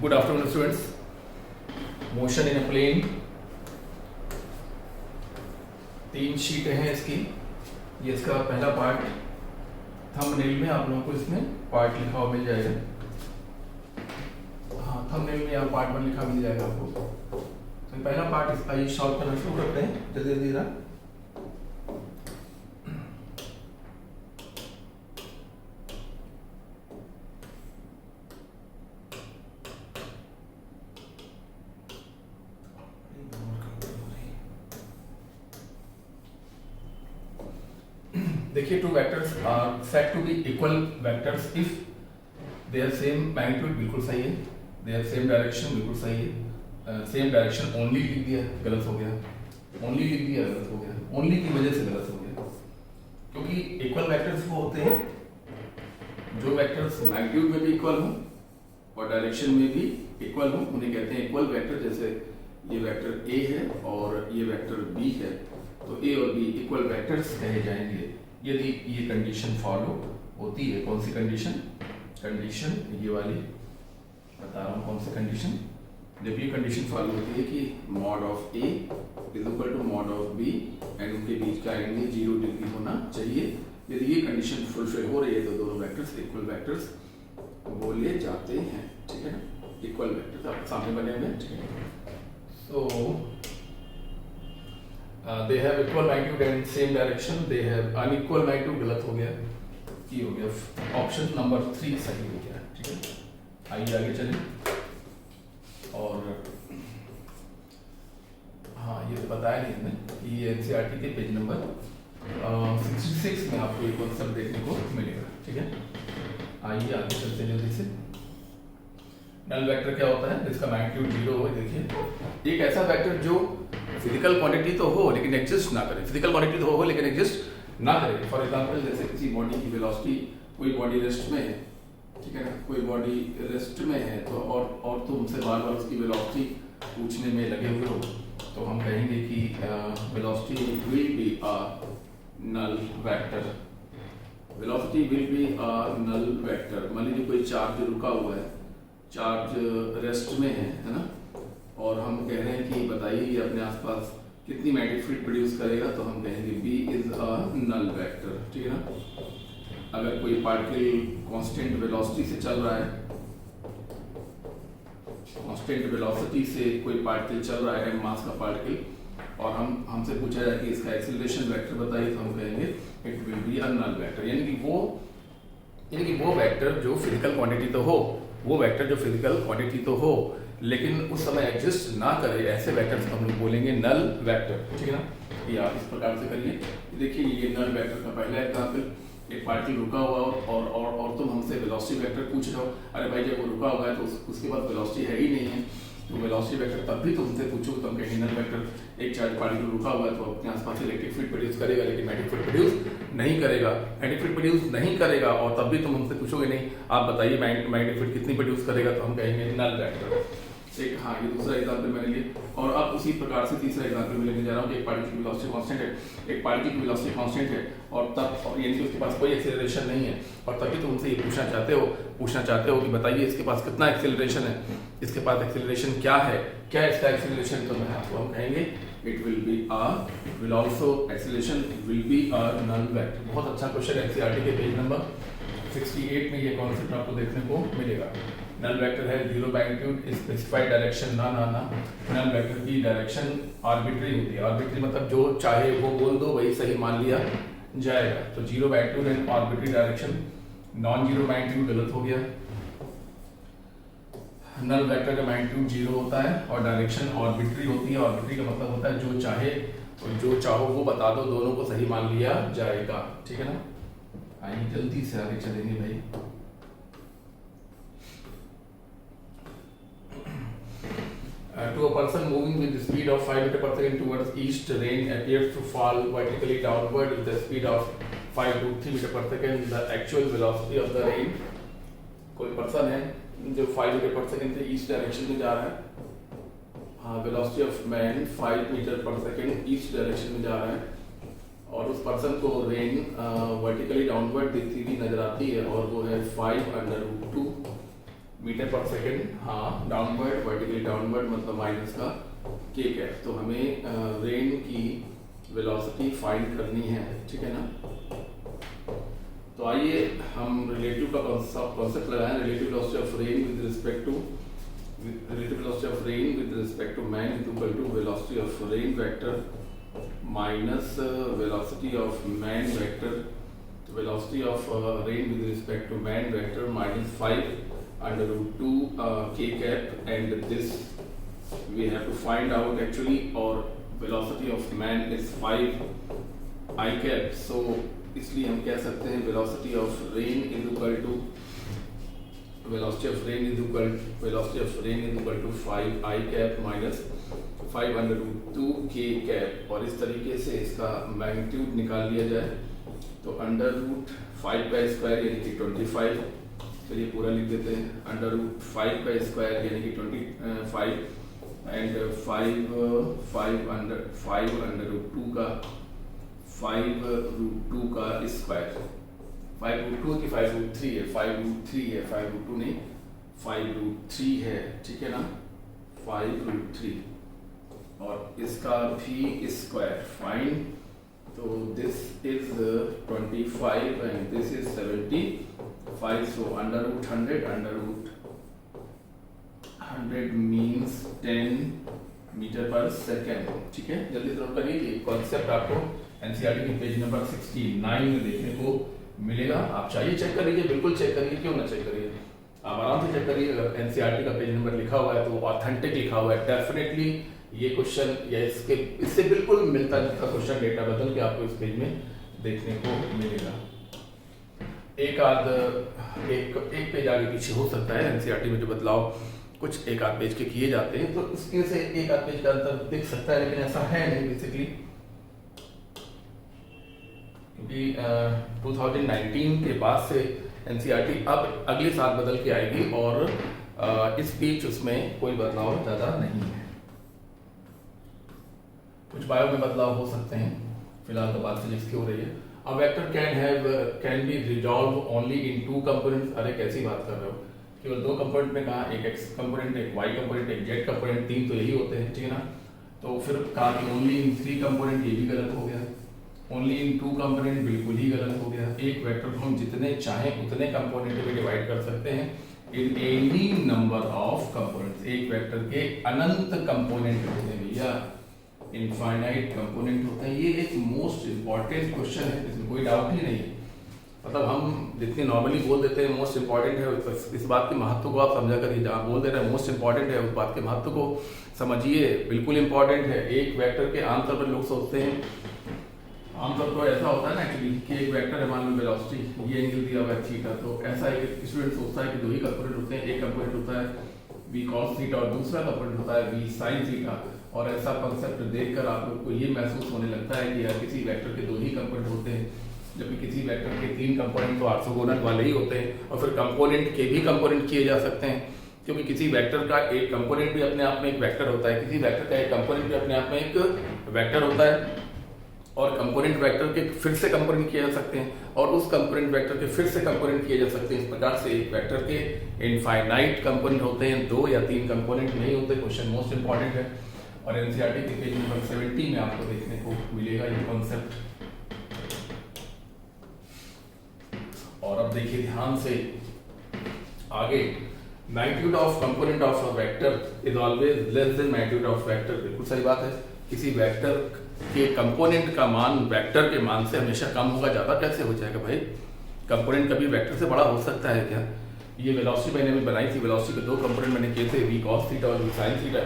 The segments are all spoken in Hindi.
Good afternoon students. Motion in a plane, 3 शीटें हैं इसकी। ये इसका पहला पार्ट, थंबनेल में आप लोगों को इसमें पार्ट लिखा हुआ मिल जाएगा। हाँ, थंबनेल में यहाँ पार्ट 1 लिखा मिल जाएगा आपको। तो पहला पार्ट आइए सॉल्व करना शुरू करते हैं जल्दी जल्दी जरा। देखिए, 2 vectors are said to be equal vectors if they are same magnitude, बिल्कुल सही है। दे आर सेम डायरेक्शन, बिल्कुल सही है। सेम डायरेक्शन ओनली लिख दिया, गलत हो गया। ओनली लिख दिया, गलत हो गया। ओनली की वजह से गलत हो गया, क्योंकि इक्वल वेक्टर्स वो होते हैं जो वेक्टर्स मैग्नीट्यूड में भी इक्वल हों और डायरेक्शन में भी इक्वल हों, उन्हें कहते हैं इक्वल वेक्टर। जैसे ये वेक्टर ए है और ये वेक्टर बी है, तो ए और बी इक्वल वेक्टर्स कहे जाएंगे यदि ये कंडीशन फॉलो होती है। कौन सी कंडीशन? कंडीशन ये वाली बता रहा हूँ, कौन सी कंडीशन। जब ये कंडीशन फॉलो होती है कि mod of A is equal to mod of B and उनके बीच का एंगल 0 डिग्री होना चाहिए। यदि ये कंडीशन फुलफिल हो रही है तो दोनों वेक्टर्स इक्वल वेक्टर्स बोले जाते हैं, ठीक है ना। इक्वल वेक्टर्स आपके सामने बने हुए हैं, ठीक है। सो they have equal magnitude and same direction, they have unequal magnitude, गलत हो गया, ये हो गया। ऑप्शन नंबर 3 सही हो गया, ठीक है। आइए आगे चलें। और हाँ, ये तो बताया नहीं हमने, ये एनसीईआरटी के पेज नंबर 66 में आपको ये कॉन्सेप्ट देखने को मिलेगा, ठीक है। आइए आगे चलते जल्दी से। नल वेक्टर क्या होता है? जिसका मैग्नीट्यूड 0 हो। देखिए, एक ऐसा वेक्टर जो फिजिकल क्वांटिटी तो हो लेकिन एग्जिस्ट ना करे। फिजिकल क्वांटिटी तो हो लेकिन एग्जिस्ट ना करे। फॉर एग्जांपल, जैसे किसी बॉडी की वेलोसिटी, कोई बॉडी रेस्ट में है, ठीक है ना, कोई बॉडी रेस्ट में है, तो और तुम हमसे बार बार उसकी वेलोसिटी पूछने में लगे हुए हो, तो हम कहेंगे कि velocity will be a null vector. Velocity will be a null vector. मान लीजिए कोई चार्ज रुका हुआ है, चार्ज रेस्ट में है ना, और हम कह रहे हैं कि बताइए ये अपने आसपास कितनी मैग्नेटिक फील्ड प्रोड्यूस करेगा, तो हम कहेंगे B is a null vector, ठीक है ना। अगर कोई पार्टिकल कांस्टेंट वेलोसिटी से चल रहा है, कांस्टेंट वेलोसिटी से कोई पार्टिकल चल रहा है, मास का पार्टिकल, और हमसे पूछा जाए कि इसका एक्सीलरेशन वेक्टर बताइए, तो हम कहेंगे it will be a null vector. यानी कि वो वेक्टर जो फिजिकल क्वांटिटी तो हो, वो वेक्टर जो फिजिकल क्वांटिटी तो हो लेकिन उस समय एग्जिस्ट ना करे, ऐसे वेक्टर्स को हम लोग बोलेंगे नल वेक्टर, ठीक है ना। ये आप इस प्रकार से करिए। देखिए, ये नल वेक्टर का पहला एग्जांपल, एक पार्टिकल रुका हुआ और तुम हमसे वेलोसिटी वेक्टर पूछ रहे हो। अरे भाई, जब वो रुका हुआ है तो उसके बाद वेलोसिटी है ही नहीं है, तो वेलोसिटी वेक्टर तब भी तुमसे पूछो तो हम कहेंगे नल वेक्टर। एक चार्ज पार्टिकल रुका हुआ है तो अपने आसपास इलेक्ट्रिक फील्ड प्रोड्यूस करेगा लेकिन मैग्नेटिक फील्ड प्रोड्यूस नहीं करेगा। मैग्नेटिक फील्ड प्रोड्यूस नहीं करेगा और तब भी तुम हमसे पूछोगे नहीं, आप बताइए मैग्नेटिक फील्ड कितनी प्रोड्यूस करेगा, तो हम कहेंगे नल वेक्टर। एक हाँ, ये दूसरा एग्जांपल मैंने लिया। और अब उसी प्रकार से तीसरा एग्जांपल मैं लेने जा रहा हूँ कि एक पार्टिकल की वेलोसिटी कांस्टेंट है, एक पार्टिकल की वेलोसिटी कांस्टेंट है और तब यानी कि उसके पास कोई एक्सेलरेशन नहीं है, और तभी तुम उनसे ये पूछना चाहते हो कि बताइए इसके पास कितना एक्सेलरेशन है, इसके पास एक्सेलरेशन क्या है, क्या इसका एक्सेलरेशन, तो हम कहेंगे it will also acceleration will be a null vector. बहुत अच्छा क्वेश्चन है, एनसीईआरटी के पेज नंबर 68 में ये कॉन्सेप्ट आपको देखने को मिलेगा। नल वेक्टर है 0 मैग्नीट्यूड, स्पेसिफाइड डायरेक्शन ना। नल वेक्टर की डायरेक्शन आर्बिट्री होती है। आर्बिट्री मतलब जो चाहे वो बोल दो वही सही मान लिया जाएगा। तो 0 magnitude and arbitrary direction. Non zero magnitude गलत हो गया। नल वेक्टर का मैग्नीट्यूड 0 होता है और डायरेक्शन आर्बिट्री होती है। आर्बिट्री का मतलब होता है जो चाहे और जो चाहो वो बता दो, दोनों को सही मान लिया जाएगा, ठीक है ना। आइए जल्दी से आगे चलेंगे भाई। To a person moving with the speed of 5 meter per second towards east, rain appears to fall vertically downward with the speed of 5 to 3 meter per second. The actual velocity of the rain, कोई पर्सन है जो 5 मीटर पर सेकेंड से ईस्ट डायरेक्शन में जा रहा है। हाँ, velocity of man 5 metre per second east direction में जा रहा है, और उस पर्सन को रेन वर्टिकली डाउनवर्ड दिखती हुई नजर आती है, और वो है 5 under root 2 metre per second, हाँ डाउनवर्ड, वर्टिकली डाउनवर्ड मतलब माइनस का के कैप। तो हमें रेन की वेलोसिटी फाइंड करनी है, ठीक है ना। तो आइए हम रिलेटिव का कॉन्सेप्ट लगाएं। Relative velocity of rain with respect to man is equal to velocity of rain vector minus velocity of man vector, velocity of rain with respect to man vector minus 5 under root 2 k cap, and this we have to find out actually, or velocity of man is 5 I cap, so इसलिए हम कह सकते हैं velocity of rain is equal to 5 I cap minus 5 under root 2 k cap। और इस तरीके से इसका मैग्नीट्यूड निकाल लिया जाए तो अंडर रूट 5 का स्क्वायर यानी कि 25, चलिए पूरा लिख देते हैं। अंडर रूट 5 का स्क्वायर यानी कि 25 एंड 5 अंडर रूट 2 का 5 रूट 2 का स्क्वायर, 5 रूट 2 की 5 रूट 3 है, 5 रूट 3 है, 5 रूट 2 नहीं 5 रूट 3 है, ठीक है ना, 5 रूट 3 और इसका भी स्क्वायर फाइन। तो this is 25 and this is 75, so under root 100 means 10 metre per second, ठीक है। जल्दी नोट करिए, ये कॉन्सेप्ट आपको एनसीईआरटी के पेज नंबर 69 में देखने को मिलेगा। आप चाहिए चेक कर लीजिए, बिल्कुल चेक करिए, क्यों ना चेक करिए, आप आराम से चेक करिए। अगर एनसीईआरटी का पेज नंबर लिखा हुआ है तो ऑथेंटिक लिखा हुआ है, डेफिनेटली ये क्वेश्चन या इससे बिल्कुल मिलता जुलता क्वेश्चन डेटा बदल के आपको इस पेज में देखने को मिलेगा। एक पेज आगे पीछे हो सकता है, एनसीईआरटी में जो बदलाव कुछ एक आध पेज के किए जाते हैं तो इसके से एक आध पेज का अंतर दिख सकता है, लेकिन ऐसा है नहीं बेसिकली, क्योंकि 2019 के बाद से एनसीईआरटी अब अगले साल बदल के आएगी और इस बीच उसमें कोई बदलाव ज़्यादा नहीं है। कुछ बायो में बदलाव हो सकते हैं, फिलहाल तो बात फिजिक्स की हो रही है। अब vector can be resolve only in 2 components. अरे कैसी बात कर रहे हो, केवल 2 कंपोनेंट में कहा, एक x कंपोनेंट, एक y कंपोनेंट, एक z कंपोनेंट, 3 तो यही होते हैं, ठीक है ना। तो फिर कहा कि ओनली इन 3 कंपोनेंट, ये भी गलत हो गया। ओनली इन 2 कंपोनेंट बिल्कुल ही गलत हो गया। एक वेक्टर को हम जितने चाहें उतने कंपोनेंट में डिवाइड कर सकते हैं in any number of components. एक वेक्टर के अनंत कंपोनेंट होते हैं भैया, इनफाइनाइट कंपोनेंट होते हैं। ये एक मोस्ट इंपॉर्टेंट क्वेश्चन है, इसमें कोई डाउट ही नहीं है। मतलब हम जितनी नॉर्मली बोल देते हैं मोस्ट इंपॉर्टेंट है, इस बात के महत्व को आप समझा करिए। जहाँ बोल दे रहे हैं मोस्ट इंपॉर्टेंट है, उस बात के महत्व को समझिए, बिल्कुल इंपॉर्टेंट है। एक वेक्टर के आमतौर पर लोग सोचते हैं, आमतौर पर ऐसा होता है ना एक्चुअली कि एक वेक्टर है, मान लो वेलोसिटी, ये एंगल दिया हुआ है थीटा, तो ऐसा एक स्टूडेंट सोचता है कि 2 ही कंपोनेंट होते हैं। एक कंपोनेंट होता है v cos थीटा और दूसरा कंपोनेंट होता है v sin थीटा। और ऐसा कॉन्सेप्ट देखकर आप लोग को ये महसूस होने लगता है कि यार किसी वेक्टर के 2 ही कंपोनेंट होते हैं, जबकि किसी वेक्टर के 3 कंपोनेंट तो ऑर्थोगोनल वाले ही होते हैं। और फिर कंपोनेंट के भी कंपोनेंट किए जा सकते हैं, क्योंकि किसी वेक्टर का एक कंपोनेंट भी अपने आप में एक वेक्टर होता है, किसी वेक्टर का एक कंपोनेंट भी अपने आप में एक वेक्टर होता है। और कंपोनेंट वेक्टर के फिर से कंपोनेंट किए जा सकते हैं, और उस कंपोनेंट वेक्टर के फिर से कंपोनेंट किए जा सकते हैं। इस प्रकार से एक वेक्टर के इनफाइनाइट कंपोनेंट होते हैं, 2 या 3 कंपोनेंट नहीं होते। क्वेश्चन मोस्ट इंपॉर्टेंट है और एनसीईआरटी के पेज नंबर 70 में आपको देखने को मिलेगा ये कॉन्सेप्ट। और अब देखिए ध्यान से आगे, magnitude of component of a vector is always less than magnitude of vector. बिल्कुल सही बात है, किसी वेक्टर के कंपोनेंट का मान वेक्टर के मान से हमेशा कम होगा। ज्यादा कैसे हो जाएगा भाई, कंपोनेंट कभी वेक्टर से बड़ा हो सकता है क्या? ये वेलोसिटी मैंने भी बनाई थी, वेलोसिटी के 2 कंपोनेंट मैंने किए थे, v cos थीटा और v sin थीटा।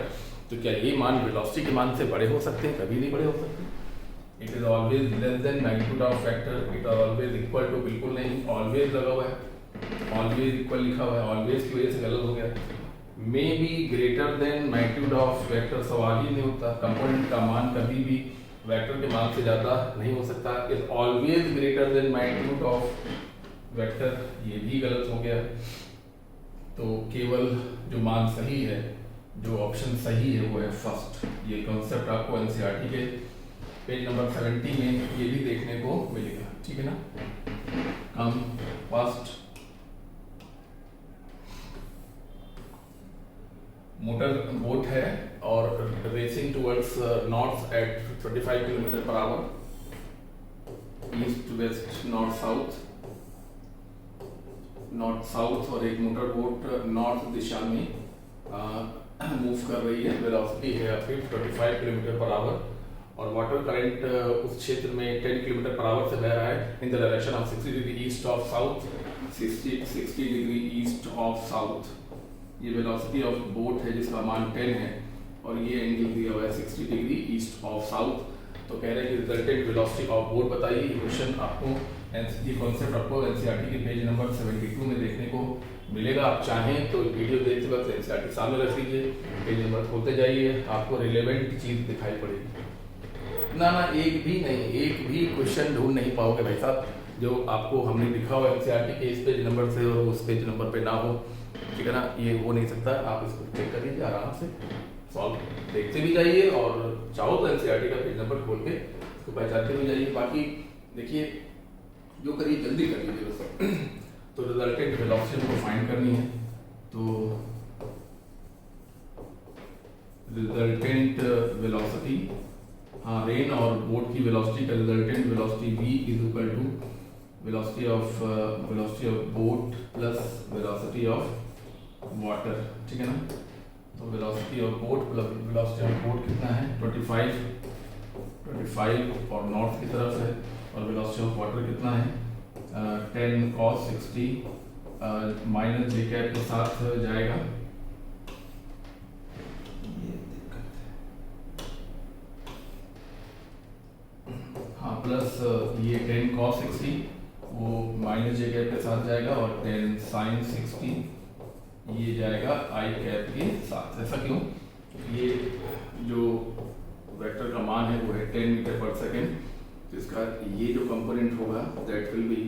तो क्या ये मान वेलोसिटी के मान से बड़े हो सकते हैं? कभी नहीं बड़े हो सकते। It is always less than magnitude of vector, it are always equal to, बिल्कुल नहीं, ऑलवेज लगा हुआ है, ऑलवेज इक्वल लिखा हुआ है, ऑलवेज की वजह से गलत हो गया। May be greater than magnitude of vector, सवाल ही नहीं होता। कंपोनेंट का मान कभी भी वेक्टर के मान से ज्यादा नहीं हो सकता। Is always greater than magnitude of vector, ये भी गलत हो गया। तो केवल जो मान सही है, जो ऑप्शन सही है वो है फर्स्ट। ये कॉन्सेप्ट आपको एनसीईआरटी के पेज नंबर 70 में ये भी देखने को मिलेगा, ठीक है ना। कम फर्स्ट मोटर बोट है और racing towards north at 25 kilometre per hour, east west north south, और एक मोटर बोट नॉर्थ दिशा में मूव कर रही है। वेलोसिटी है आपकी 25 किलोमीटर पर आवर और वाटर करंट उस क्षेत्र में 10 किलोमीटर पर आवर से बह रहा है in the direction of 60 degree east of south, 60 degree east of south. ये वेलोसिटी ऑफ बोट है जिसका मान 10 है और ये एंगल दिया हुआ है 60 डिग्री ईस्ट ऑफ साउथ। तो कह रहे हैं कि रिजल्टेंट वेलोसिटी ऑफ बोट बताइए। ये क्वेश्चन आपको ये कॉन्सेप्ट आपको एनसीईआरटी के पेज नंबर 72 में देखने को मिलेगा। आप चाहें तो वीडियो देखते वक्त एनसीईआरटी सामने रख लीजिए, पेज नंबर खोलते जाइए, आपको रिलेवेंट चीज़ दिखाई पड़ेगी। ना एक भी नहीं, एक भी क्वेश्चन ढूंढ नहीं पाओगे भाई साहब जो आपको हमने लिखा हो एनसीईआरटी के इस पेज नंबर से और उस पेज नंबर पे ना हो, ठीक है ना, ये हो नहीं सकता। आप इसको चेक कर लीजिए आराम से, सॉल्व देखते भी जाइए और चाहो तो एनसीईआरटी का पेज नंबर खोल के इसको पहचानते भी जाइए। बाकी देखिए जो करिए जल्दी कर लीजिए बस। तो रिजल्टेंट वेलोसिटी को फाइंड करनी है, तो रिजल्टेंट वेलोसिटी, हाँ रेन और बोट की वेलोसिटी का resultant velocity v is equal to velocity of boat plus velocity of water, ठीक है ना। तो velocity of boat plus velocity of boat कितना है 25 और नॉर्थ की तरफ है, और वेलोसिटी ऑफ वाटर कितना है 10 cos 60 माइनस जे कैप के साथ जाएगा। हाँ प्लस ये 10 cos 60 वो माइनस जे कैप के साथ जाएगा और 10 sin 60 ये जाएगा आई कैप के साथ। ऐसा क्यों? ये जो वेक्टर का मान है वो है 10 मीटर पर सेकेंड, तो इसका ये जो कंपोनेंट होगा दैट विल बी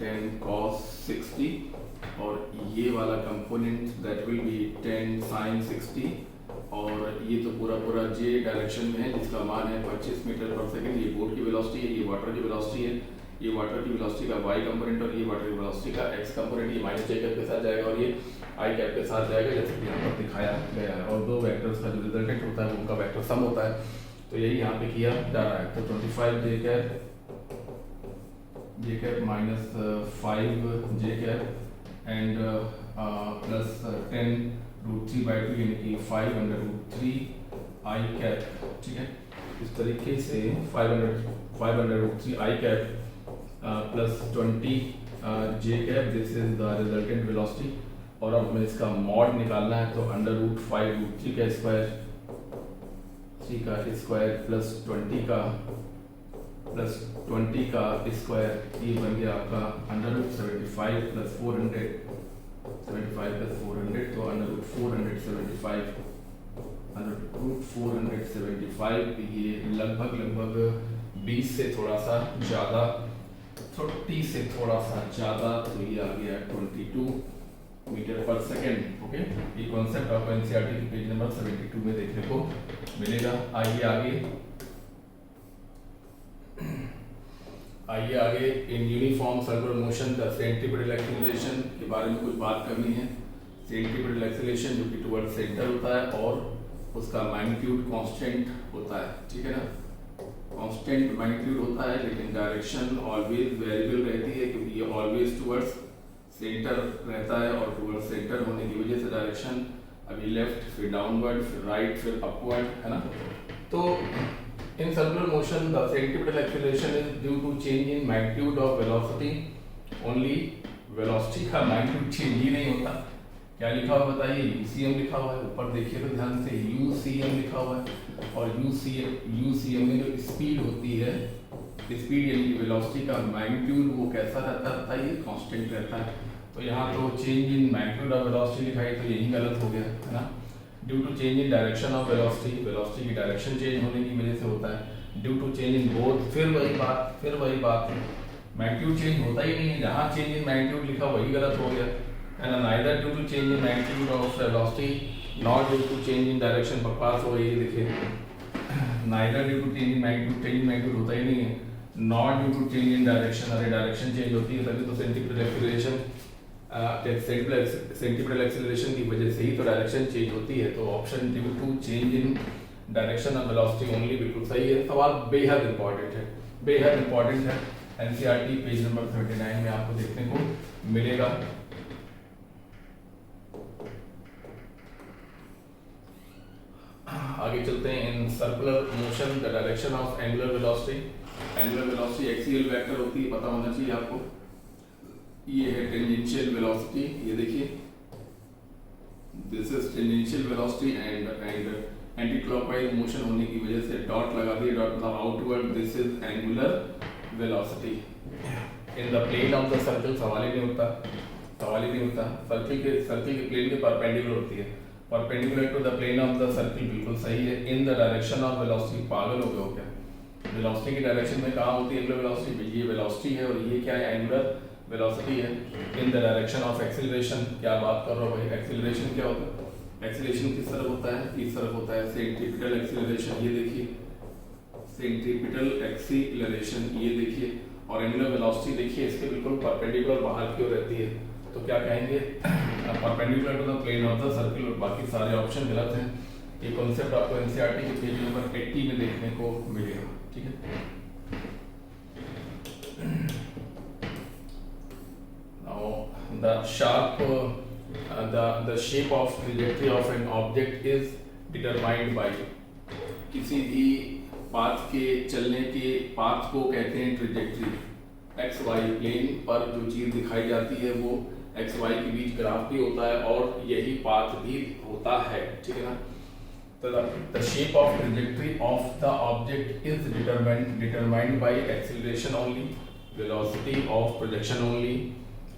10 cos 60 और ये वाला component that will be 10 sin 60 और ये तो पूरा जे डायरेक्शन में है जिसका मान है 25 मीटर पर सेकेंड। ये बोट की वेलोसिटी है, ये वाटर की वेलोसिटी है, ये वाटर की वेलोसिटी का y कंपोनेंट और ये वाटर की वेलोसिटी का x कंपोनेंट, ये माइनस जे कैप के साथ जाएगा और ये आई कैप के साथ जाएगा जैसे कि यहाँ पर दिखाया गया है। और दो वेक्टर्स का जो रिजल्टेंट होता है उनका वेक्टर सम होता है, तो यही यहाँ पे किया जा रहा है। तो 25 J cap minus 5 J cap and plus 10√3/2 यानी कि 5√3 आई कैप, ठीक है। इस तरीके से 5√3 I cap plus 20 J cap, this is the resultant velocity. और अब हमें इसका मॉड निकालना है, तो √5√3 का स्क्वायर, 3 का स्क्वायर प्लस 20 का स्क्वायर, ये बन गया आपका √75 प्लस 400, 75 प्लस 400 तो √475 ये लगभग 20 से थोड़ा सा ज़्यादा, 30 से थोड़ा सा ज़्यादा, तो ये आ गया 22 मीटर पर सेकेंड। ओके, ये कॉन्सेप्ट आपको एनसीईआरटी के पेज नंबर 72 में देखने को मिलेगा। आइए आगे in uniform circular motion the centripetal acceleration के बारे में कुछ बात करनी है। सेंट्रीपिटल एक्सीलरेशन जो कि टुवर्ड सेंटर होता है और उसका मैग्नीट्यूड कांस्टेंट होता है, ठीक है ना। कांस्टेंट मैग्नीट्यूड होता है लेकिन डायरेक्शन ऑलवेज वेरिएबल रहती है क्योंकि ये ऑलवेज टुवर्ड्स सेंटर रहता है और टुवर्ड्स सेंटर होने की वजह से डायरेक्शन अभी लेफ्ट, फिर डाउनवर्ड, फिर राइट, फिर अपवर्ड, है ना। तो in circular motion the centripetal acceleration is due to change in magnitude of velocity only। velocity का magnitude change ही नहीं होता। क्या लिखा हुआ बताइए? UCM लिखा हुआ है, ऊपर देखिए तो ध्यान से UCM लिखा हुआ है और UCM में जो स्पीड होती है, स्पीड यानी कि वेलोसिटी का मैग्नीट्यूड वो कैसा रहता है? ये कांस्टेंट रहता है। तो यहाँ तो change in magnitude of velocity लिखा है तो यही गलत हो गया, है ना। Due to change in direction of velocity, velocity की डायरेक्शन चेंज होने की वजह से होता है। Due to change in both, फिर वही बात मैग्नीट्यूड चेंज होता ही नहीं है, जहाँ चेंज इन मैग्नीट्यूड लिखा वही गलत हो गया, है ना। Neither due to change in magnitude of velocity not due to change in direction, बकवास हो ये देखिए। Neither due to change in magnitude होता ही नहीं है, not due to change in direction, अरे डायरेक्शन चेंज होती है तभी तो सेंट्रीपिटल एक्सीलरेशन सेंटीपिटल एक्सीलरेशन की वजह से ही तो डायरेक्शन चेंज होती है। तो option due to change in direction of velocity only बिल्कुल सही है। सवाल बेहद इंपॉर्टेंट है, बेहद इंपॉर्टेंट है। एनसीईआरटी पेज नंबर 39 में आपको देखने को मिलेगा। आगे चलते हैं। In circular motion the direction of angular velocity. Angular velocity axial vector होती है, पता होना चाहिए आपको। ये है टेंजेंशियल वेलोसिटी, ये देखिए this is tangential velocity and anti clockwise motion होने की वजह से डॉट लगा दिए, डॉट मतलब outward, this is angular velocity in the plane of the circle. सवाल ही नहीं होता, सवाल ही नहीं होता। सर्कल के प्लेन के परपेंडिकुलर होती है, perpendicular to the plane of the circle, बिल्कुल सही है। In the direction of velocity, पागल हो गए हो क्या? वेलोसिटी की डायरेक्शन में कहाँ होती है एंगुलर वेलोसिटी? ये वेलोसिटी है और ये क्या है? एंगुलर वेलोसिटी है। In the direction of acceleration, क्या बात कर रहा हो भाई? एक्सीलरेशन क्या होता है? एक्सीलरेशन किस तरफ होता है? इस तरफ होता है। सेंट्रीपिटल एक्सीलरेशन, ये देखिए सेंट्रीपिटल एक्सीलरेशन, ये देखिए। और एंगुलर वेलोसिटी देखिए इसके बिल्कुल परपेंडिकुलर बाहर की ओर रहती है, तो क्या कहेंगे? Perpendicular to the plane of the circle. और बाकी सारे ऑप्शन गलत हैं। ये कॉन्सेप्ट आपको एनसीईआरटी के पेज नंबर 80 में देखने को मिलेगा, ठीक है। Now the shape of trajectory of an object is determined by, किसी भी पाथ के चलने के पाथ को कहते हैं ट्रेजेक्ट्री। एक्स वाई प्लेन पर जो चीज दिखाई जाती है वो एक्स वाई के बीच ग्राफ भी होता है और यही पाथ भी होता है, ठीक है ना। तो the shape of trajectory of the object is determined by acceleration only, velocity of projection only,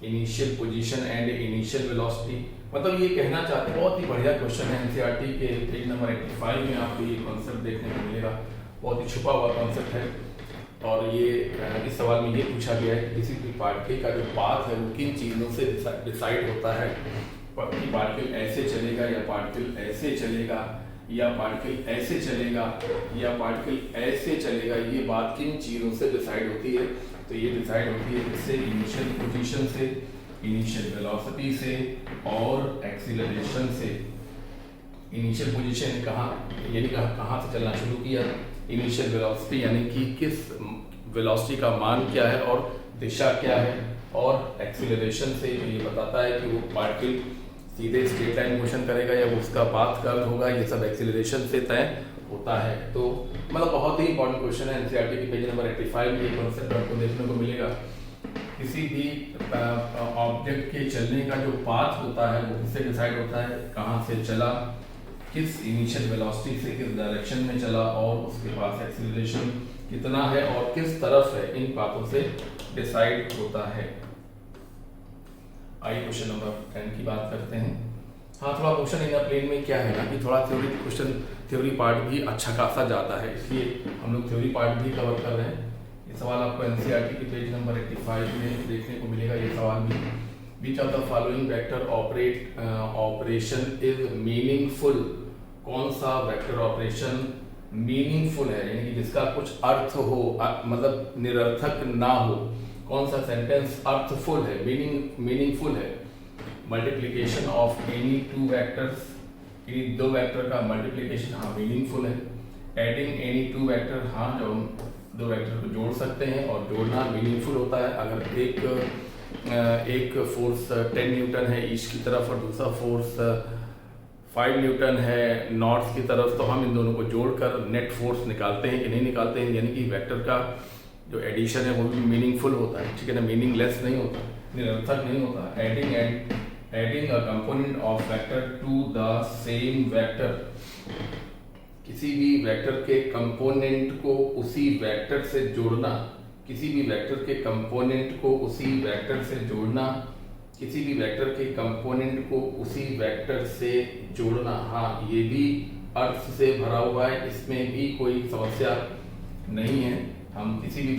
initial position and initial velocity. मतलब ये कहना चाहते हैं, बहुत ही बढ़िया क्वेश्चन है। एनसीईआरटी के पेज नंबर 85 में आपको ये कॉन्सेप्ट देखने को मिलेगा। बहुत ही छुपा हुआ कॉन्सेप्ट है और ये इस सवाल में ये पूछा गया है कि किसी भी पार्टिकल का जो पाथ है वो किन चीज़ों से डिसाइड होता है। कि पार्टिकल ऐसे चलेगा या पार्टिकल ऐसे चलेगा या पार्टिकल ऐसे चलेगा या पार्टिकल ऐसे चलेगा, ये बात किन चीज़ों से डिसाइड होती है? तो ये डिसाइड होती है इससे इनिशियल पोजीशन से, इनिशियल वेलोसिटी से और एक्सीलरेशन से। इनिशियल पोजीशन कहाँ, यानी कहाँ से चलना शुरू किया, इनिशियल वेलोसिटी यानी कि किस वेलोसिटी का मान क्या है और दिशा क्या है, और एक्सीलरेशन से ये बताता है कि वो पार्टिकल सीधे स्ट्रेट लाइन मोशन करेगा या वो उसका पाथ कर्व होगा, ये सब एक्सीलरेशन से तय होता है। तो मतलब बहुत ही इंपॉर्टेंट क्वेश्चन है। एनसीईआरटी के पेज नंबर 85 में ये कॉन्सेप्ट आपको देखने को मिलेगा। किसी भी ऑब्जेक्ट के चलने का जो पाथ होता है वो किससे डिसाइड होता है? कहाँ से चला, किस इनिशियल वेलोसिटी से किस डायरेक्शन में चला और उसके पास एक्सीलरेशन कितना है और किस तरफ है, इन बातों से डिसाइड होता है। आइए क्वेश्चन नंबर 10 की बात करते हैं। हाँ, थोड़ा मोशन इन प्लेन में क्या है ना कि थोड़ा थ्योरी पार्ट भी अच्छा खासा जाता है, इसलिए हम लोग थ्योरी पार्ट भी कवर कर रहे हैं। ये सवाल आपको एनसीईआरटी के पेज नंबर 85 में देखने को मिलेगा। ये सवाल भी, which of the following vector operation is meaningful? कौन सा वेक्टर ऑपरेशन मीनिंगफुल है, यानी कि जिसका कुछ अर्थ हो, मतलब निरर्थक ना हो? कौन सा सेंटेंस अर्थफुल है, मीनिंगफुल है? Multiplication of any two vectors, यानी दो वेक्टर का मल्टीप्लिकेशन, हाँ मीनिंगफुल है। एडिंग एनी टू वेक्टर, हाँ जो हम दो वेक्टर को जोड़ सकते हैं और जोड़ना मीनिंगफुल होता है। अगर एक फोर्स 10 न्यूटन है ईस्ट की तरफ और दूसरा फोर्स 5 न्यूटन है नॉर्थ की तरफ, तो हम इन दोनों को जोड़कर नेट फोर्स निकालते हैं कि नहीं निकालते हैं, यानी कि वेक्टर का जो एडिशन है वो भी मीनिंगफुल होता है, ठीक है ना, मीनिंगलेस नहीं होता, निरर्थक नहीं होता। Adding a component of vector to the same vector, किसी भी वेक्टर के कंपोनेंट को उसी वेक्टर से जोड़ना, किसी भी वेक्टर के कंपोनेंट को उसी वेक्टर से जोड़ना, किसी भी वेक्टर के कंपोनेंट को उसी वेक्टर से जोड़ना, हाँ ये भी अर्थ से भरा हुआ है, इसमें भी कोई समस्या नहीं है। हम किसी भी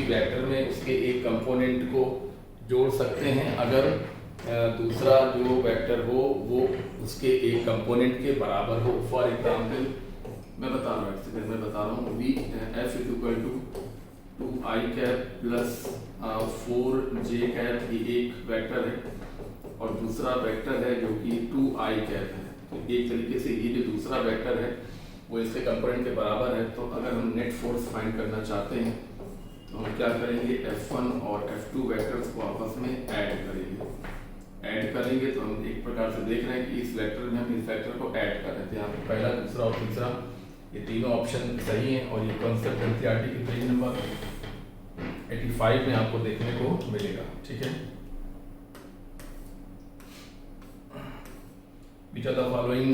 वेक्टर में उसके एक कंपोनेंट को जोड़ सकते हैं अगर दूसरा जो वेक्टर हो वो उसके एक कंपोनेंट के बराबर हो। फॉर एग्जाम्पल मैं बता रहा हूँ V F is equal to 2i plus 4j, ये एक वेक्टर है और दूसरा वेक्टर है जो कि 2i है। तो एक तरीके से ये जो दूसरा वेक्टर है वो इसके कंपोनेंट के बराबर है। तो अगर हम नेट फोर्स फाइंड करना चाहते हैं तो हम क्या करेंगे, F1 और F2 वेक्टर्स को आपस में ऐड करेंगे। तो हम एक प्रकार से देख रहे हैं कि इस वेक्टर में हम इस वेक्टर को ऐड कर रहे थे। यहाँ पे पहला, दूसरा और तीसरा ये तीनों ऑप्शन सही हैं और ये कॉन्सेप्ट एनसीईआरटी के पेज नंबर 85 में आपको देखने को मिलेगा। ठीक है, which of the following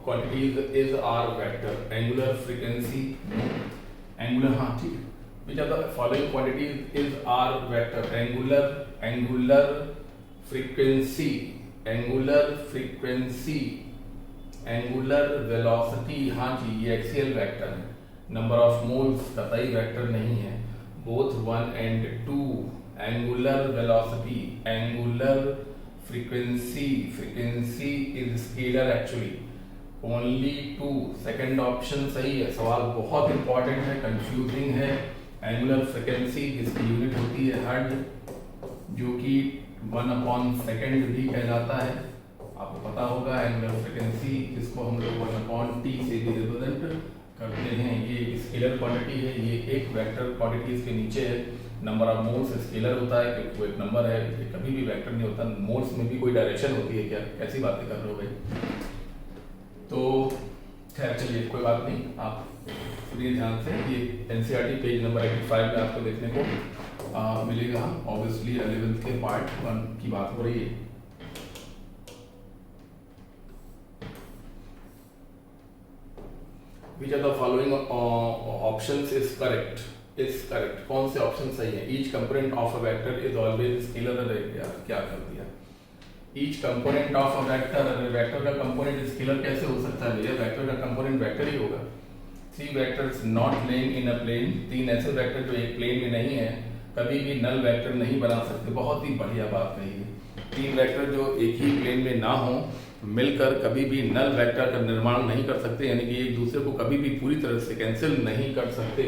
quantities is R vector? Angular frequency, angular, हाँ ठीक है। Which of the following quantities is R vector? Angular frequency, angular velocity, हाँ जी ये एक्सियल वेक्टर है। नंबर ऑफ मोल्स कतई वेक्टर नहीं है, both 1 and 2। angular velocity, angular frequency is scalar actually, only 2। Second option सही है। सवाल बहुत इंपॉर्टेंट है, कंफ्यूजिंग है। एंगुलर फ्रीक्वेंसी जिसकी यूनिट होती है हर्ट्ज, जो कि 1/सेकंड भी कहलाता है, आपको पता होगा। एंगुलर फ्रीक्वेंसी जिसको हम लोग 1/t से भी रिप्रेजेंट करते हैं, ये स्केलर क्वांटिटी है। ये एक वेक्टर क्वांटिटी इसके नीचे है। नंबर ऑफ मोल्स स्केलर होता है क्योंकि वो एक नंबर है, ये कभी भी वेक्टर नहीं होता। मोल्स में भी कोई डायरेक्शन होती है क्या? कैसी बातें कर रहे हो भाई? तो खैर चलिए कोई बात नहीं, आप सुनिए ध्यान से। ये एनसीईआरटी पेज नंबर 85 में आपको देखने को मिलेगा। ऑब्वियसली 11th के पार्ट 1 की बात हो रही है। Which of the following options is correct? कौन से ऑप्शन सही है? Each component of a vector is always scalar। यार क्या कर दिया? Each component of a vector, vector का कंपोनेंट स्केलर कैसे हो सकता है भैया? वेक्टर का कंपोनेंट वेक्टर ही होगा। 3 vectors not laying in a plane, 3 ऐसे वेक्टर जो एक प्लेन में नहीं है कभी भी नल वेक्टर नहीं बना सकते। बहुत ही बढ़िया बात कही है। 3 वेक्टर जो एक ही प्लेन में ना हो मिलकर कभी भी नल वेक्टर का निर्माण नहीं कर सकते, यानी कि एक दूसरे को कभी भी पूरी तरह से कैंसिल नहीं कर सकते।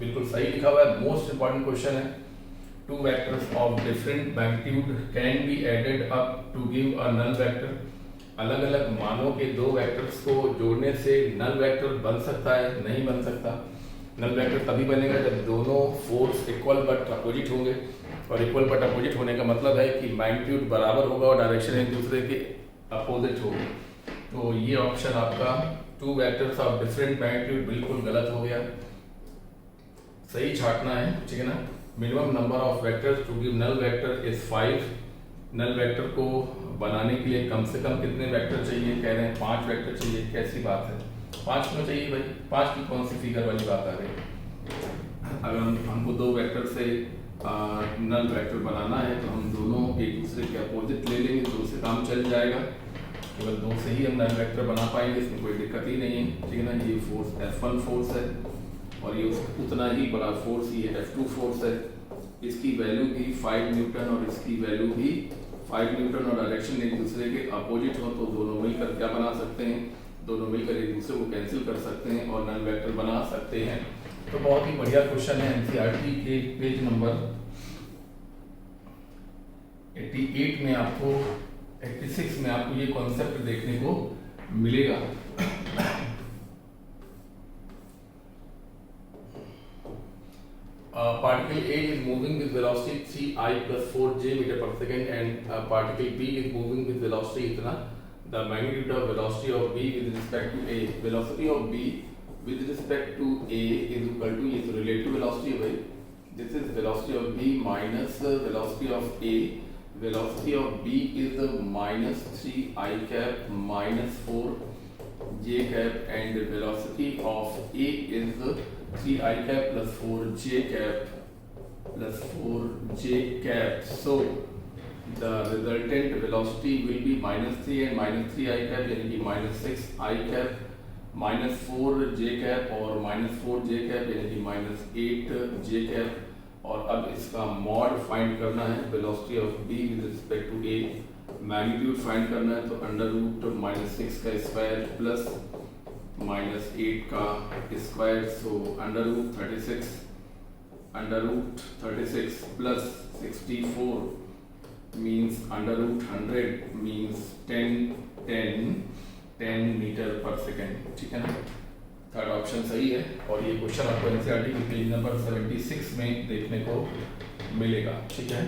बिल्कुल सही लिखा हुआ है। मोस्ट इंपॉर्टेंट क्वेश्चन है। 2 vectors of different magnitude can be added up to give a null vector। अलग अलग मानों के 2 वेक्टर्स को जोड़ने से नल वेक्टर बन सकता है? नहीं बन सकता। नल वेक्टर तभी बनेगा जब दोनों फोर्स इक्वल बट अपोजिट होंगे, और इक्वल बट अपोजिट होने का मतलब है कि मैग्नीट्यूड बराबर होगा और डायरेक्शन एक दूसरे के अपोजिट होगी। तो ये ऑप्शन आपका 2 वेक्टर्स ऑफ डिफरेंट मैग्नीट्यूड बिल्कुल गलत हो गया। सही छाटना है, ठीक है ना। Minimum number of vectors to give null vector is 5। Null vector को बनाने के लिए कम से कम कितने वेक्टर चाहिए? कह रहे हैं 5 वेक्टर चाहिए। कैसी बात है? 5 क्यों चाहिए भाई? 5 की कौन सी फिगर वाली बात आ गई? अगर हमको 2 वेक्टर से नल वेक्टर बनाना है तो हम दोनों एक दूसरे के अपोजिट ले लेंगे तो उससे काम चल जाएगा। केवल 2 से ही हम नल वेक्टर बना पाएंगे, इसमें कोई दिक्कत ही नहीं है, ठीक है ना। ये फोर्स F1 फोर्स है और ये उतना ही बड़ा फोर्स ये F2 फोर्स है। इसकी वैल्यू भी 5 न्यूटन और इसकी वैल्यू भी 5 न्यूटन और डायरेक्शन एक दूसरे के अपोजिट हो तो दोनों मिलकर क्या बना सकते हैं? दोनों मिलकर एक दूसरे को कैंसिल कर सकते हैं और नल वेक्टर बना सकते हैं। तो बहुत ही बढ़िया क्वेश्चन है। एनसीईआरटी के पेज नंबर 88 में आपको 86 में आपको ये कॉन्सेप्ट देखने को मिलेगा। Particle A is moving with velocity 3i plus 4j meter per second and particle B is moving with velocity इतना। The magnitude of velocity of B with respect to A, velocity of B with respect to A is equal to, ये तो relative velocity है भाई। This is velocity of B minus velocity of A। Velocity of B is minus 3i cap minus 4j cap and velocity of A is 3i cap plus 4j cap plus 4j cap. So the resultant velocity will be minus 3 and minus 3i cap, यानी कि minus 6i cap minus 4j cap और minus 4j cap यानी कि minus 8j cap। और अब इसका मॉड फाइंड करना है velocity of B with respect to A। Magnitude find करना है तो अंडर रूट -6 का स्क्वायर प्लस -8 का square, so under root 36 √36 plus 64 means √100 means 10 metre per second, ठीक है ना। थर्ड ऑप्शन सही है और ये क्वेश्चन आपको एनसीईआरटी के पेज नंबर 76 में देखने को मिलेगा, ठीक है।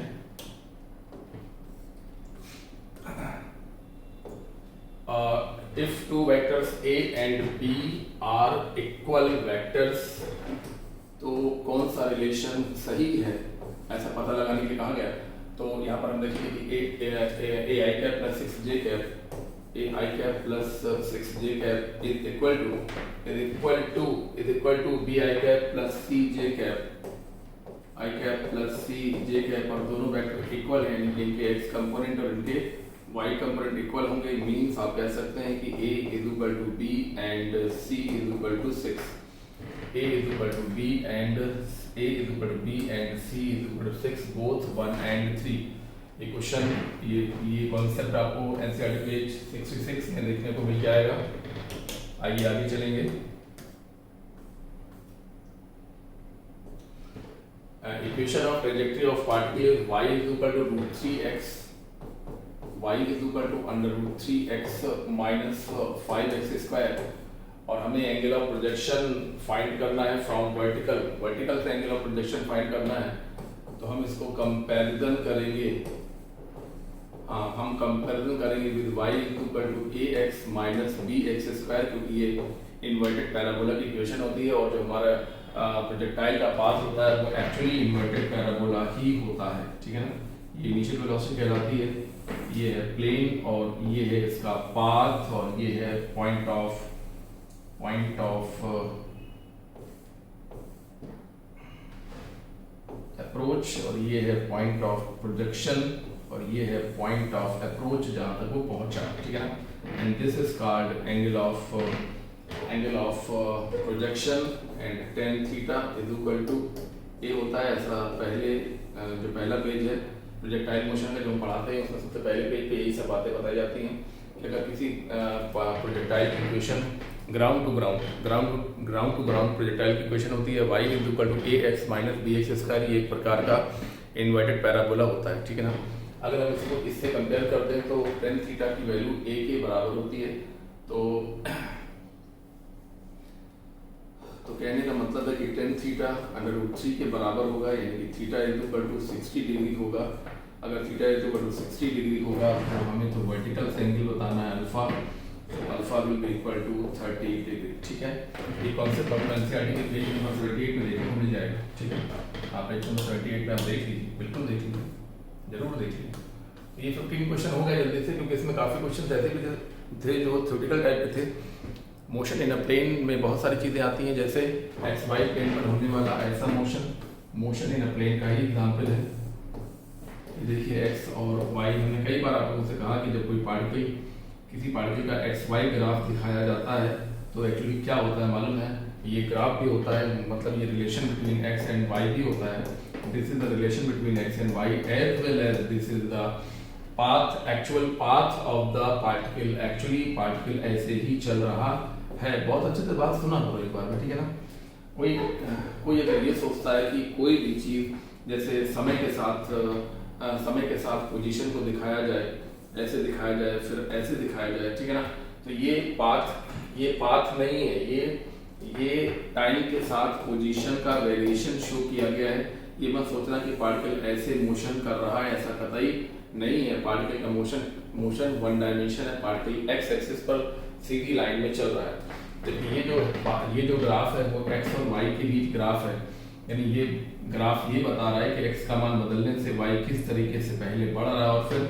If two vectors A and B are equal vectors, तो कौन सा रिलेशन सही है ऐसा पता लगाने के लिए कहा गया। तो यहाँ पर हम देखेंगे कि AI cap plus 6J cap plus 6J cap is equal to BI cap plus CJ cap, I cap plus CJ cap, और दोनों वेक्टर इक्वल हैं, यानी कि इनके x कंपोनेंट और इनके y कंपोनेंट इक्वल होंगे। मीन्स आप कह सकते हैं कि A is equal to B and C is equal to 6, A is equal to B and C is equal to 6, both 1 and 3। ये क्वेश्चन ये कॉन्सेप्ट आपको एनसीईआरटी पेज 66 में देखने को मिल जाएगा। आइए आगे चलेंगे। Equation of trajectory of particle y is equal to √3x, y is equal to √3x minus 5x square, और हमें एंगल ऑफ प्रोजेक्शन फाइंड करना है फ्रॉम वर्टिकल से एंगल ऑफ प्रोजेक्शन फाइंड करना है। तो हम इसको कंपैरिजन करेंगे, हम कंपैरिजन करेंगे with y equal to ax minus bx square, क्योंकि ये इन्वर्टेड पैराबोला की इक्वेशन होती है और जो हमारा प्रोजेक्टाइल का पाथ होता है वो एक्चुअली इन्वर्टेड पैराबोला ही होता है, ठीक है ना। ये इनिशियल वेलोसिटी कहलाती है, ये है प्लेन और ये है इसका पाथ और ये है पॉइंट ऑफ अप्रोच और ये है पॉइंट ऑफ प्रोजेक्शन और ये है पॉइंट ऑफ अप्रोच जहां तक वो पहुंचा, ठीक है ना। And this is called angle of projection and tan theta is equal to A होता है। ऐसा पहले जो पहला पेज है प्रोजेक्टाइल मोशन का जो हम पढ़ाते हैं उसमें सबसे पहले पेज पे यही सब बातें बताई जाती हैं कि अगर किसी प्रोजेक्टाइल की equation ground to ground projectile की इक्वेशन होती है y is equal to ax minus bx square, ये एक प्रकार का इन्वर्टेड पैराबोला होता है, ठीक है ना। अगर हम इसको इससे कंपेयर कर दें तो tan थीटा की वैल्यू a के बराबर होती है। तो कहने का मतलब है कि tan थीटा √3 के बराबर होगा, यानी कि theta is equal to 60 degree होगा। अगर theta is equal to 60 degree होगा तो हमें तो वर्टिकल से एंगल बताना है अल्फा, तो alpha will be equal to 30 degree, ठीक है। ये कॉन्सेप्ट आपको एनसीईआरटी के पेज नंबर 38 में देखने को मिल जाएगा, ठीक है। आप पेज नंबर 38 में आप देख लीजिए, बिल्कुल देख लीजिए, जरूर देख लीजिए। ये 15 क्वेश्चन हो गए जल्दी से, क्योंकि इसमें काफ़ी क्वेश्चन ऐसे भी थे जो थ्योरेटिकल टाइप के थे। मोशन इन अ प्लेन में बहुत सारी चीज़ें आती हैं, जैसे एक्स वाई प्लेन पर होने वाला ऐसा मोशन इन अ प्लेन का ही एग्जाम्पल है। देखिए एक्स और वाई, हमने कई बार आप लोगों से कहा कि जब कोई किसी पार्टिकल का एक्स वाई ग्राफ दिखाया जाता है तो एक्चुअली क्या होता है मालूम है, ये ग्राफ भी होता है, मतलब ये relation between X and Y भी होता है। This is the relation between X and Y as well as this is the actual path of the particle. Actually particle ऐसे ही चल रहा है। बहुत अच्छे से बात सुना करो एक बार में, ठीक है ना। कोई अगर ये सोचता है कि कोई भी चीज़ जैसे समय के साथ पोजीशन को दिखाया जाए, ऐसे दिखाया जाए, फिर ऐसे दिखाया जाए, ठीक है ना, तो ये पाथ नहीं है, ये टाइम के साथ पोजीशन का वेरिएशन शो किया गया है। ये मत सोचना कि पार्टिकल ऐसे मोशन कर रहा है, ऐसा कतई नहीं है। पार्टिकल का मोशन वन डायमेंशन है, पार्टिकल एक्स एक्सिस पर सीधी लाइन में चल रहा है। तो ये जो ग्राफ है वो एक्स और वाई के बीच ग्राफ है, यानी ये ग्राफ ये बता रहा है कि एक्स का मान बदलने से वाई किस तरीके से पहले बढ़ रहा है और फिर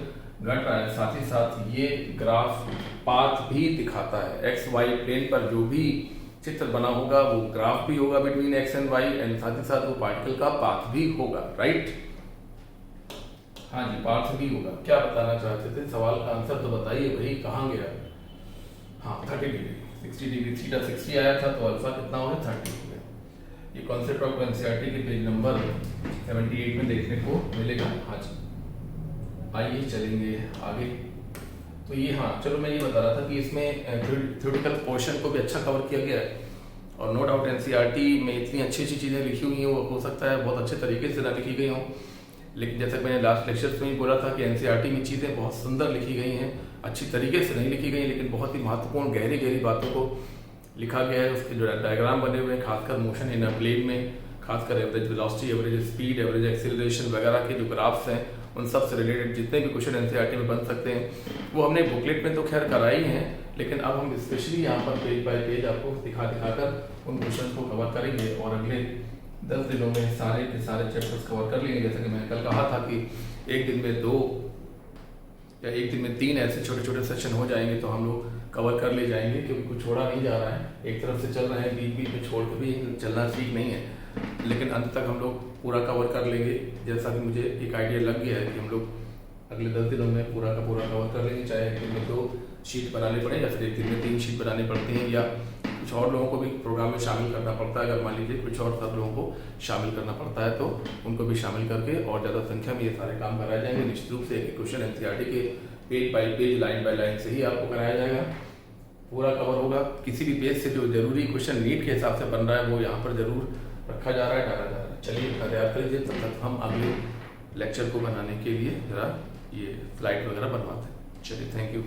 घट रहा है। साथ ही साथ ये ग्राफ पाथ भी दिखाता है। एक्स वाई प्लेन पर जो भी चित्र बना होगा वो ग्राफ भी होगा between X and Y, and साथ ही साथ वो पार्टिकल का पाथ भी होगा, राइट। हाँ जी, पाथ भी होगा। क्या बताना चाहते थे, सवाल का आंसर तो बताइए भाई, कहाँ गया। हाँ 30 डिग्री, 60 डिग्री, थीटा 60 आया था तो अल्फा कितना हो गया, 30 हो गया। ये कॉन्सेप्ट आपको एनसीईआरटी के पेज नंबर 78 में देखने को मिलेगा। हाँ जी, आइए चलेंगे आगे। तो ये हाँ चलो, मैं ये बता रहा था कि इसमें थ्योरेटिकल पोर्शन को भी अच्छा कवर किया गया है और नो डाउट एनसीईआरटी में इतनी अच्छी अच्छी चीज़ें लिखी हुई हैं, वो हो सकता है बहुत अच्छे तरीके से ना लिखी गई हों, लेकिन जैसे मैंने लास्ट लेक्चर्स में ही बोला था कि एनसीईआरटी में चीज़ें बहुत सुंदर लिखी गई हैं, अच्छी तरीके से नहीं लिखी गई, लेकिन बहुत ही महत्वपूर्ण गहरी गहरी बातों को लिखा गया है। उसके जो डायग्राम बने हुए हैं, खासकर मोशन इन अ प्लेन में, खासकर average velocity, average speed, average acceleration वगैरह के जो ग्राफ्स हैं, उन सब से रिलेटेड जितने भी क्वेश्चन एनसीईआरटी में बन सकते हैं वो हमने बुकलेट में तो खैर कराई हैं, लेकिन अब हम स्पेशली यहाँ पर पेज बाय पेज आपको दिखाकर उन क्वेश्चन को कवर करेंगे और अगले 10 दिनों में सारे के सारे चैप्टर्स कवर कर लेंगे। जैसे कि मैंने कल कहा था कि एक दिन में 2 या एक दिन में 3 ऐसे छोटे छोटे सेशन हो जाएंगे तो हम लोग कवर कर ले जाएंगे, क्योंकि कुछ छोड़ा नहीं जा रहा है, एक तरफ से चल रहे हैं, बीच बीच में छोड़ के भी चलना ठीक नहीं है, लेकिन अंत तक हम लोग पूरा कवर कर लेंगे। जैसा कि मुझे एक आइडिया लग गया है कि हम लोग अगले 10 दिनों में पूरा का पूरा कवर कर लेंगे, चाहे एक दिन में 2 शीट बनानी पड़े या फिर एक दिन में 3 शीट बनानी पड़ती हैं, या कुछ और लोगों को भी प्रोग्राम में शामिल करना पड़ता है। अगर मान लीजिए कुछ और सब लोगों को शामिल करना पड़ता है तो उनको भी शामिल करके और ज़्यादा संख्या में ये सारे काम कराए जाएंगे। निश्चित रूप से एक क्वेश्चन एनसीईआरटी के page by page, line by line से ही आपको कराया जाएगा, पूरा कवर होगा। किसी भी पेज से जो जरूरी क्वेश्चन नीट के हिसाब से बन रहा है वो यहाँ पर जरूर रखा जा रहा है, डाला जा रहा है। चलिए तैयार करिए, तब तक हम अगले लेक्चर को बनाने के लिए जरा ये स्लाइड वगैरह बनवाते हैं। चलिए, थैंक यू।